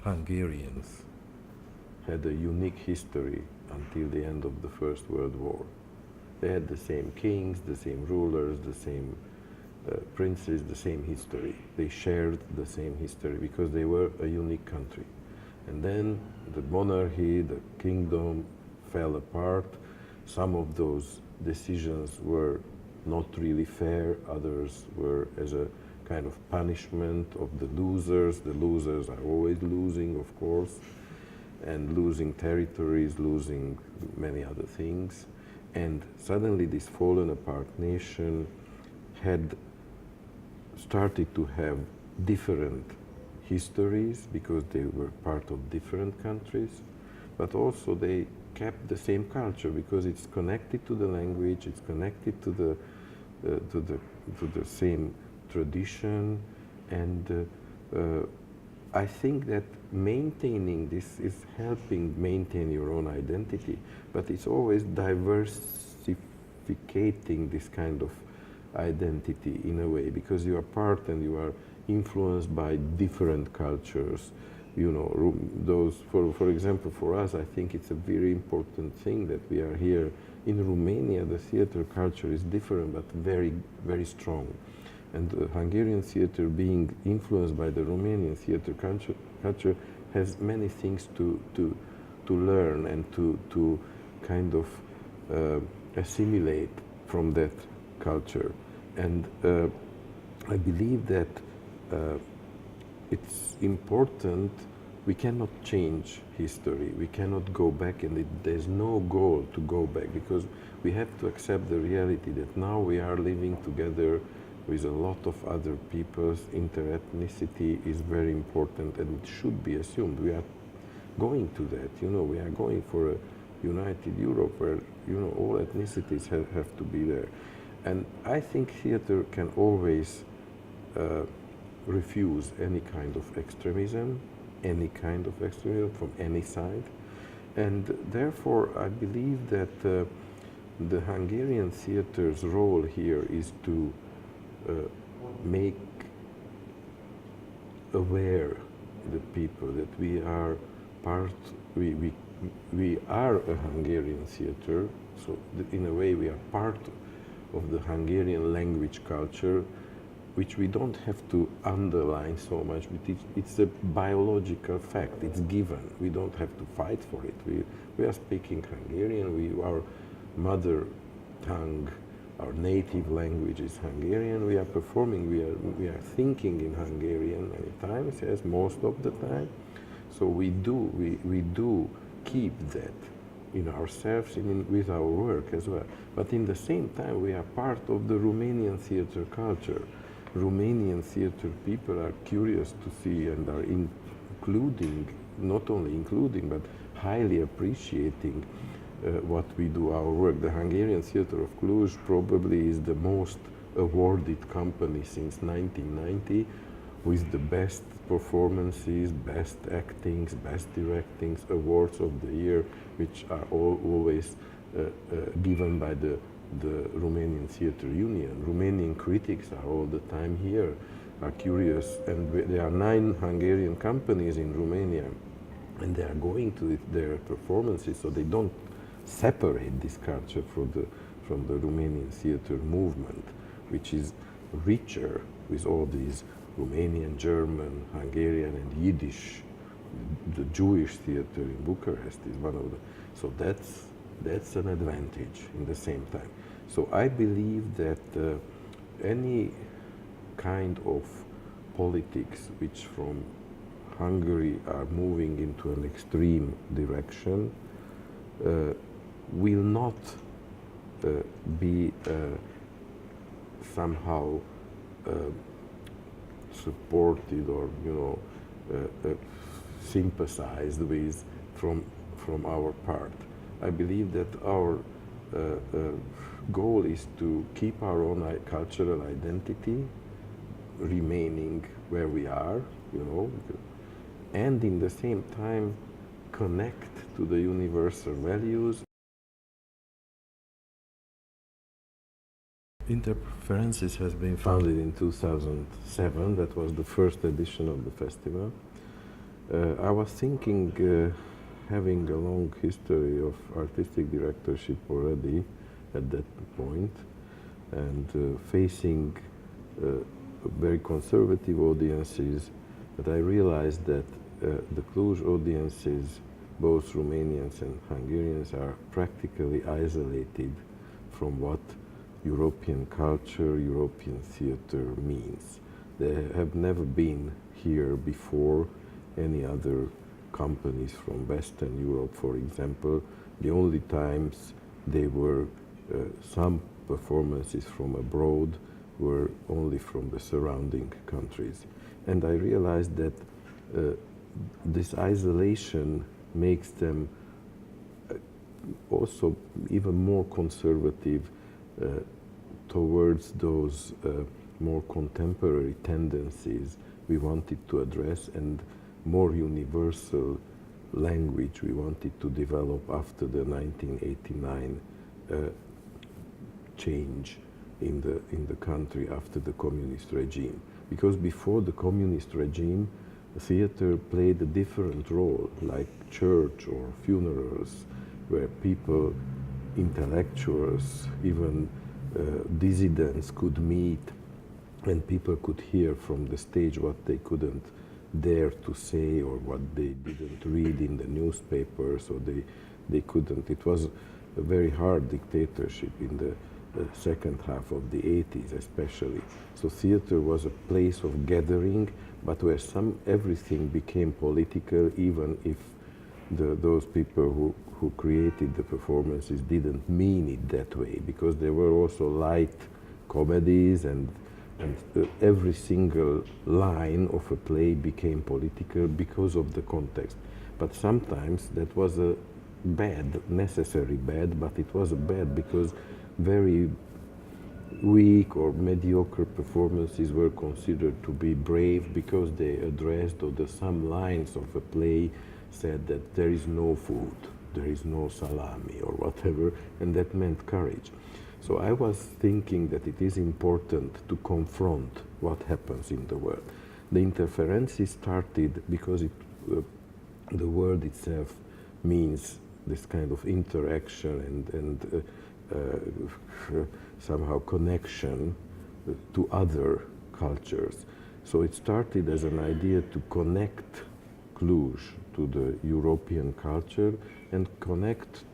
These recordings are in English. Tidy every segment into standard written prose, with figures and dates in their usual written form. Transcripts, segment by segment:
Hungarians had a unique history until the end of the First World War. They had the same kings, the same rulers, the same princes, the same history. They shared the same history because they were a unique country. And then the monarchy, the kingdom fell apart. Some of those decisions were not really fair, others were as a kind of punishment of the losers. The losers are always losing, of course, and losing territories, losing many other things. And suddenly this fallen apart nation had started to have different histories because they were part of different countries, but also they kept the same culture because it's connected to the language, it's connected to the same tradition, and I think that maintaining this is helping maintain your own identity, but it's always diversificating this kind of identity in a way, because you are part and you are influenced by different cultures. You know, those, for example, for us, I think it's a very important thing that we are here in Romania. The theater culture is different, but very, very strong. And the Hungarian theater, being influenced by the Romanian theater culture has many things to learn and to kind of assimilate from that culture. And I believe that it's important. We cannot change history. We cannot go back, and there's no goal to go back, because we have to accept the reality that now we are living together with a lot of other peoples. Interethnicity is very important, and it should be assumed. We are going to that, you know, we are going for a united Europe where, you know, all ethnicities have to be there. And I think theater can always refuse any kind of extremism from any side. And therefore, I believe that the Hungarian theater's role here is to make aware the people that we are part, we are a Hungarian theater, so in a way we are part of the Hungarian language culture, which we don't have to underline so much, but it's a biological fact, it's given. We don't have to fight for it. We are speaking Hungarian, our mother tongue, our native language is Hungarian. We are performing, we are thinking in Hungarian many times, yes, most of the time. So we do keep that in ourselves, with our work as well. But in the same time, we are part of the Romanian theater culture. Romanian theater people are curious to see and are including, not only including, but highly appreciating what we do, our work. The Hungarian Theatre of Cluj probably is the most awarded company since 1990, with the best performances, best actings, best directings, awards of the year, which are always given by the Romanian Theatre Union. Romanian critics are all the time here, are curious, and there are 9 Hungarian companies in Romania, and they are going to their performances, so they don't separate this culture from the Romanian theatre movement, which is richer with all these Romanian, German, Hungarian, and Yiddish. The Jewish theatre in Bucharest is one of the. So that's an advantage in the same time. So I believe that any kind of politics which from Hungary are moving into an extreme direction will not be somehow supported or, you know, sympathized with from our part. I believe that our goal is to keep our own cultural identity remaining where we are, you know, and in the same time connect to the universal values. Interferences has been founded in 2007. That was the first edition of the festival. I was thinking, having a long history of artistic directorship already at that point, and facing very conservative audiences, that I realized that the Cluj audiences, both Romanians and Hungarians, are practically isolated from what European culture, European theater means. They have never been here before. Any other companies from Western Europe, for example, the only times they were some performances from abroad were only from the surrounding countries. And I realized that this isolation makes them also even more conservative towards those more contemporary tendencies we wanted to address, and more universal language we wanted to develop after the 1989 change in the country after the communist regime. Because before the communist regime, theater played a different role, like church or funerals, where people, intellectuals, even dissidents could meet, and people could hear from the stage what they couldn't dare to say, or what they didn't read in the newspapers, or they couldn't. It was a very hard dictatorship in the second half of the 80s especially. So theater was a place of gathering, but where everything became political, even if those people who created the performances didn't mean it that way, because there were also light comedies, and every single line of a play became political because of the context. But sometimes that was a bad, necessary bad, but it was a bad because very weak or mediocre performances were considered to be brave because they addressed, or some lines of a play said that there is no food, there is no salami or whatever, and that meant courage. So I was thinking that it is important to confront what happens in the world. The interferences started because the word itself means this kind of interaction and somehow connection to other cultures. So it started as an idea to connect Cluj to the European culture and connect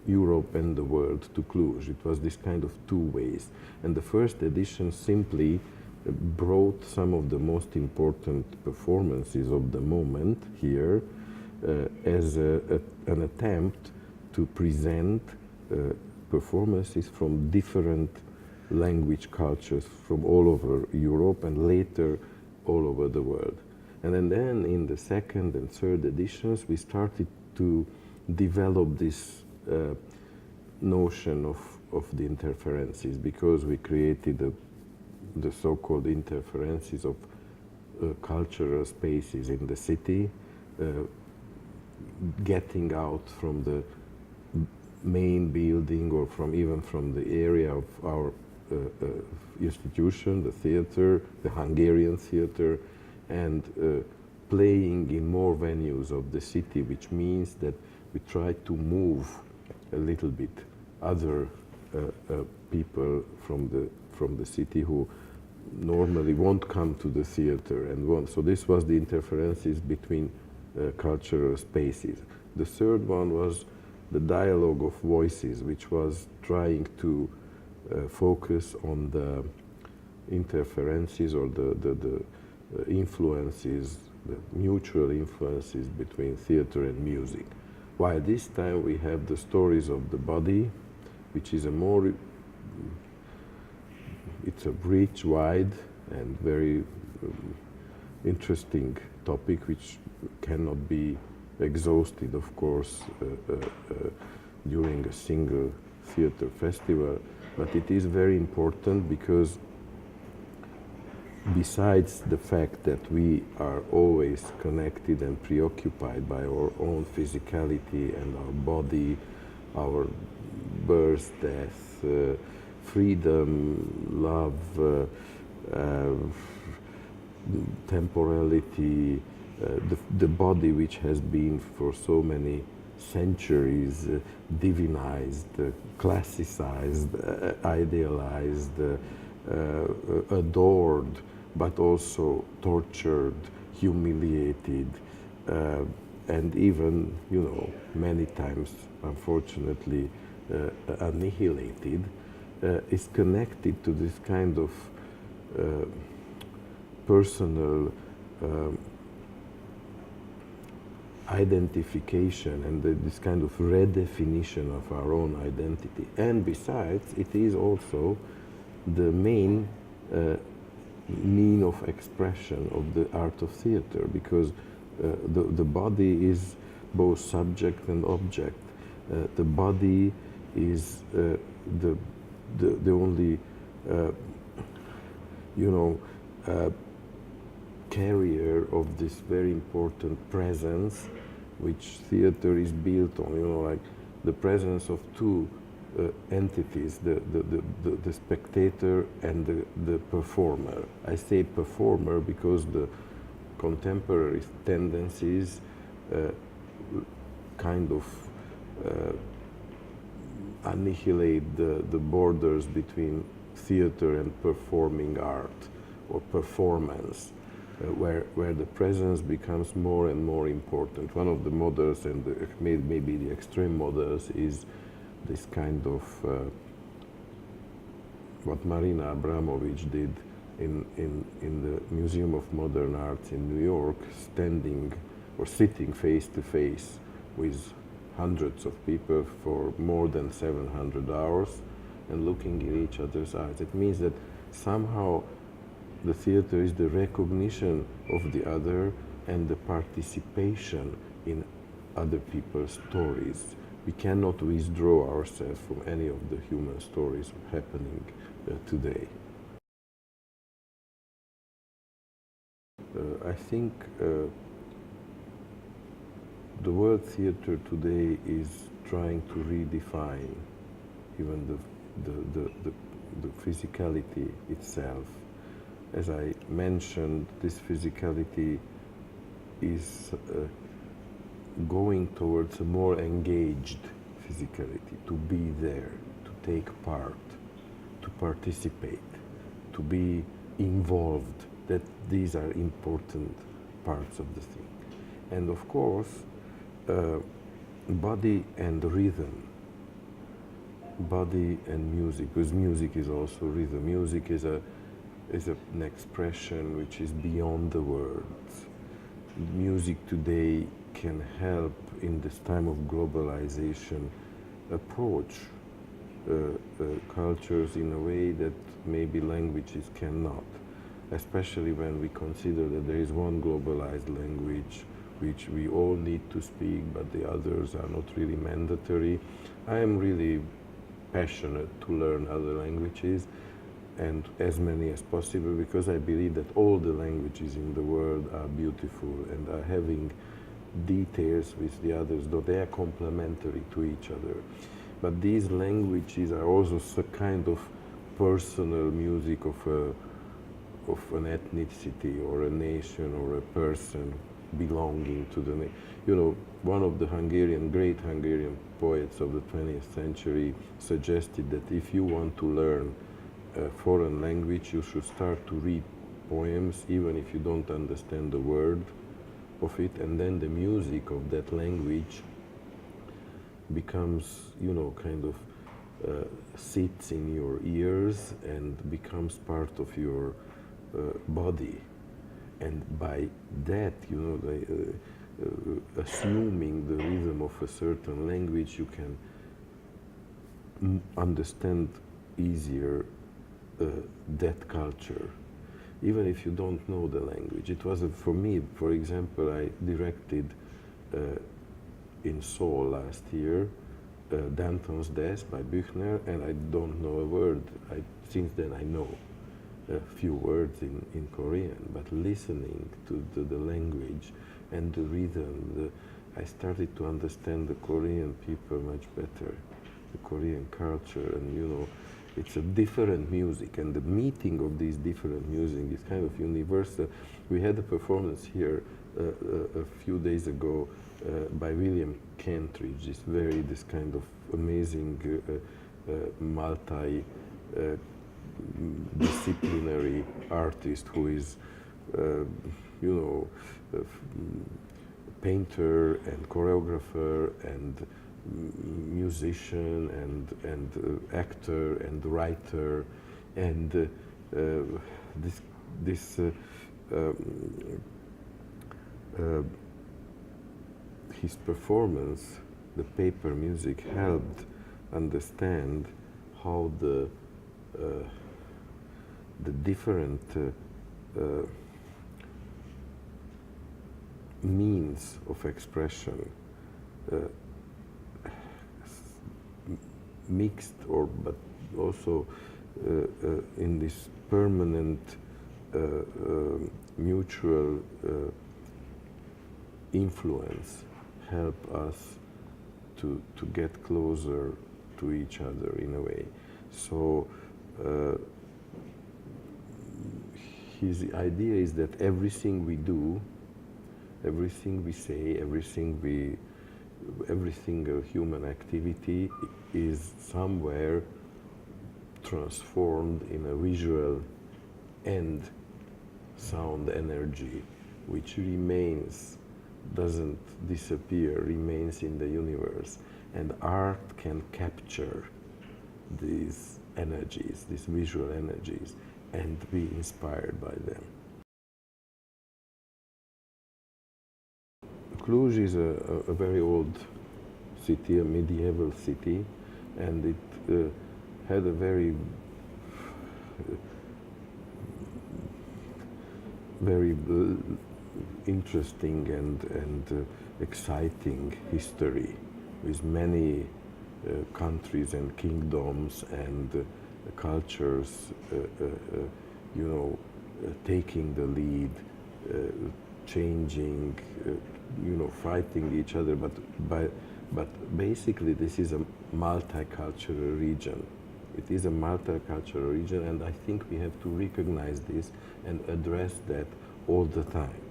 Europe and the world to Cluj. It was this kind of two ways. And the first edition simply brought some of the most important performances of the moment here as an attempt to present performances from different language cultures from all over Europe, and later all over the world. And then in the second and third editions, we started to develop this notion of the interferences, because we created the so-called interferences of cultural spaces in the city, getting out from the main building, or even from the area of our institution, the theater, the Hungarian theater, and playing in more venues of the city, which means that we try to move a little bit other people from the city who normally won't come to the theater and won't. So this was the interferences between cultural spaces. The third one was the dialogue of voices, which was trying to focus on the interferences or the influences, the mutual influences between theater and music. While this time we have the stories of the body, which is it's a rich, wide, and very interesting topic, which cannot be exhausted, of course, during a single theater festival. But it is very important because besides the fact that we are always connected and preoccupied by our own physicality and our body, our birth, death, freedom, love, temporality, the body which has been for so many centuries divinized, classicized, idealized, adored, but also tortured, humiliated, and even, you know, many times, unfortunately, annihilated, is connected to this kind of personal identification and this kind of redefinition of our own identity. And besides, it is also the main mean of expression of the art of theater, because the body is both subject and object. The body is the only, you know, carrier of this very important presence which theater is built on, you know, like the presence of two entities, the spectator and the performer. I say performer because the contemporary tendencies kind of annihilate the borders between theater and performing art or performance. Where the presence becomes more and more important. One of the models, and maybe the extreme models, is this kind of what Marina Abramović did in the Museum of Modern Art in New York, standing or sitting face to face with hundreds of people for more than 700 hours and looking in each other's eyes. It means that somehow the theater is the recognition of the other and the participation in other people's stories. We cannot withdraw ourselves from any of the human stories happening today. I think the word theater today is trying to redefine even the physicality itself. As I mentioned, this physicality is going towards a more engaged physicality, to be there, to take part, to participate, to be involved, that these are important parts of the thing. And of course, body and rhythm, body and music, because music is also rhythm. Music is an expression which is beyond the words. Music today can help in this time of globalization approach cultures in a way that maybe languages cannot, especially when we consider that there is one globalized language which we all need to speak, but the others are not really mandatory. I am really passionate to learn other languages, and as many as possible, because I believe that all the languages in the world are beautiful and are having details with the others, though they are complementary to each other. But these languages are also a kind of personal music of an ethnicity or a nation or a person belonging to the nation. You know, one of the great Hungarian poets of the 20th century suggested that if you want to learn a foreign language, you should start to read poems, even if you don't understand the word of it, and then the music of that language becomes, you know, kind of sits in your ears and becomes part of your body. And by that, you know, assuming the rhythm of a certain language, you can understand easier that culture, even if you don't know the language. It was, for me, for example, I directed in Seoul last year Danton's Death by Büchner, and I don't know a word. Since then I know a few words in Korean, but listening to the language and the rhythm, I started to understand the Korean people much better, the Korean culture, and you know, It's a different music, and the meeting of these different music is kind of universal. We had a performance here a few days ago by William Kentridge, this kind of amazing multi disciplinary artist who is, you know, painter and choreographer and musician and actor and writer, and this his performance, the paper music, helped understand how the different means of expression mixed, or but also in this permanent mutual influence help us to get closer to each other in a way. So his idea is that everything we do, everything we say, every single human activity is somewhere transformed in a visual and sound energy, which remains, doesn't disappear, remains in the universe. And art can capture these energies, these visual energies, and be inspired by them. Cluj is a very old city, a medieval city, and it had a very interesting and exciting history, with many countries and kingdoms and cultures, you know, taking the lead, changing, you know, fighting each other. But basically, this is a multicultural region. It is a multicultural region, and I think we have to recognize this and address that all the time.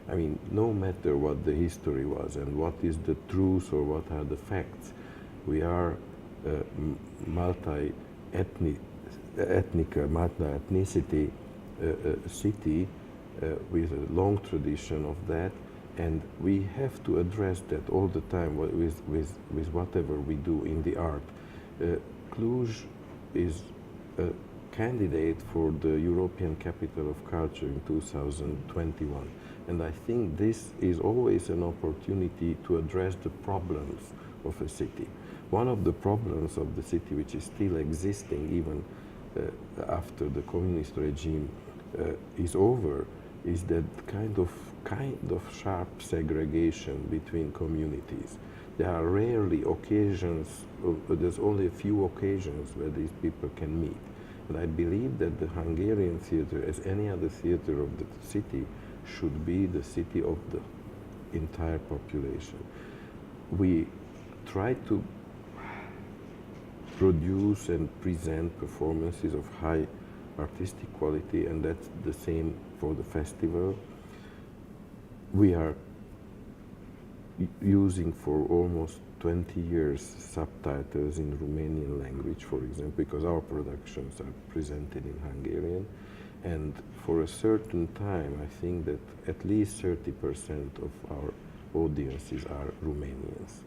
I mean, no matter what the history was and what is the truth or what are the facts, we are multi-ethnicity city with a long tradition of that, and we have to address that all the time with whatever we do in the art. Cluj is a candidate for the European Capital of Culture in 2021. And I think this is always an opportunity to address the problems of a city. One of the problems of the city, which is still existing even after the communist regime is over, is that kind of sharp segregation between communities. There are rarely occasions, there's only a few occasions where these people can meet. And I believe that the Hungarian theater, as any other theater of the city, should be the city of the entire population. We try to produce and present performances of high artistic quality, and that's the same for the festival. We are using for almost 20 years subtitles in Romanian language, for example, because our productions are presented in Hungarian. And for a certain time, I think that at least 30% of our audiences are Romanians.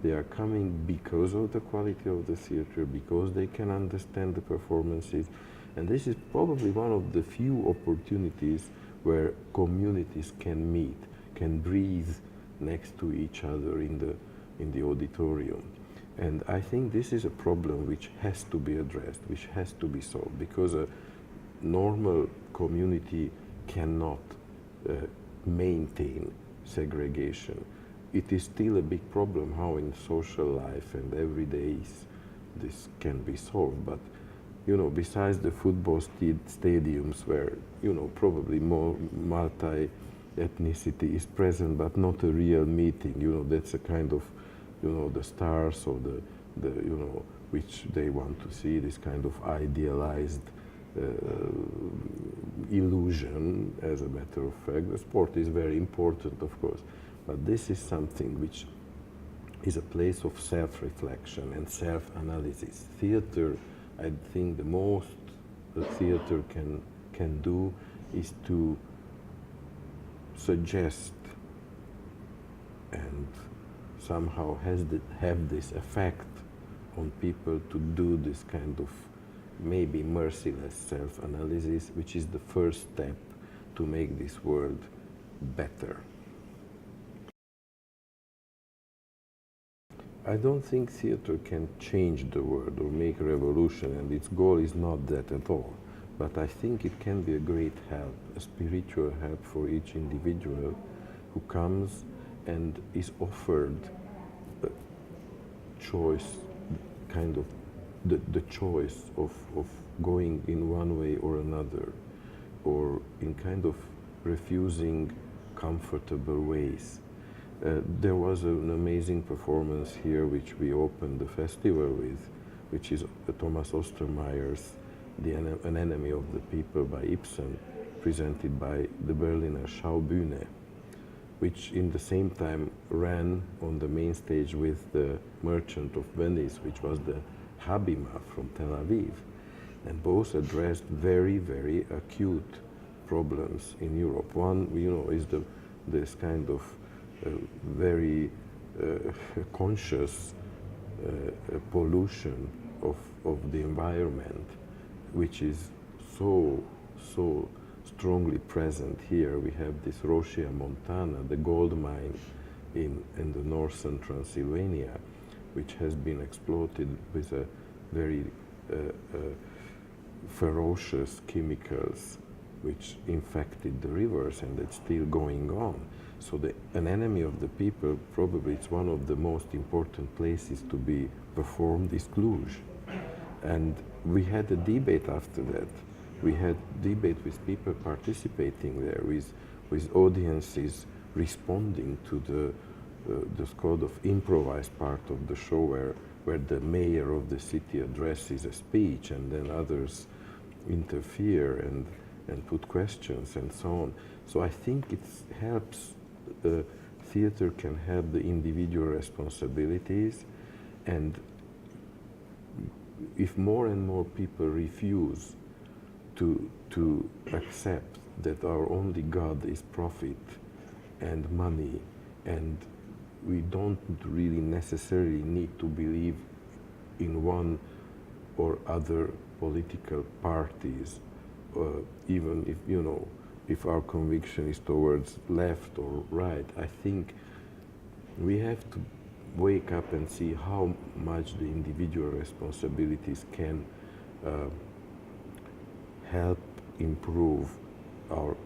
They are coming because of the quality of the theater, because they can understand the performances. And this is probably one of the few opportunities where communities can meet, can breathe next to each other in the auditorium. And I think this is a problem which has to be addressed, which has to be solved, because a normal community cannot maintain segregation. It is still a big problem how in social life and every day this can be solved. But you know, besides the football stadiums where, you know, probably more multi-ethnicity is present, but not a real meeting, you know, that's a kind of, you know, the stars or the you know, which they want to see, this kind of idealized illusion. As a matter of fact, the sport is very important, of course, but this is something which is a place of self-reflection and self-analysis. Theater, I think the most the theater can do is to suggest and somehow have this effect on people to do this kind of maybe merciless self-analysis, which is the first step to make this world better. I don't think theater can change the world or make a revolution, and its goal is not that at all. But I think it can be a great help, a spiritual help for each individual who comes and is offered a choice, kind of the choice of going in one way or another, or in kind of refusing comfortable ways. There was an amazing performance here which we opened the festival with, which is Thomas Ostermeyer's An Enemy of the People by Ibsen, presented by the Berliner Schaubühne, which in the same time ran on the main stage with the Merchant of Venice, which was the Habima from Tel Aviv. And both addressed very, very acute problems in Europe. One, is this kind of very conscious pollution of the environment, which is so strongly present here. We have this Rosia Montana, the gold mine in the northern Transylvania, which has been exploited with a very ferocious chemicals which infected the rivers, and it's still going on. So An Enemy of the People, probably it's one of the most important places to be performed, is Cluj. And we had a debate after that. We had debate with people participating there, with audiences responding to the sort of improvised part of the show where the mayor of the city addresses a speech and then others interfere and put questions and so on. So I think it helps, theater can help the individual responsibilities, and if more and more people refuse to accept that our only God is profit and money, and we don't really necessarily need to believe in one or other political parties, even if our conviction is towards left or right. I think we have to wake up and see how much the individual responsibilities can help improve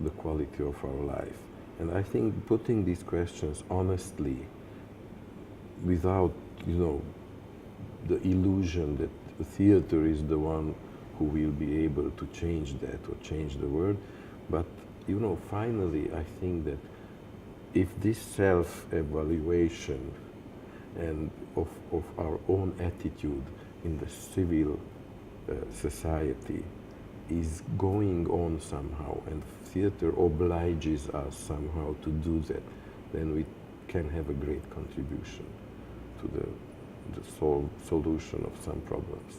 the quality of our life. And I think putting these questions honestly, without the illusion that the theater is the one who will be able to change that or change the world, but finally I think that if this self-evaluation and of our own attitude in the civil society is going on somehow, and theater obliges us somehow to do that, then we can have a great contribution to the solution of some problems.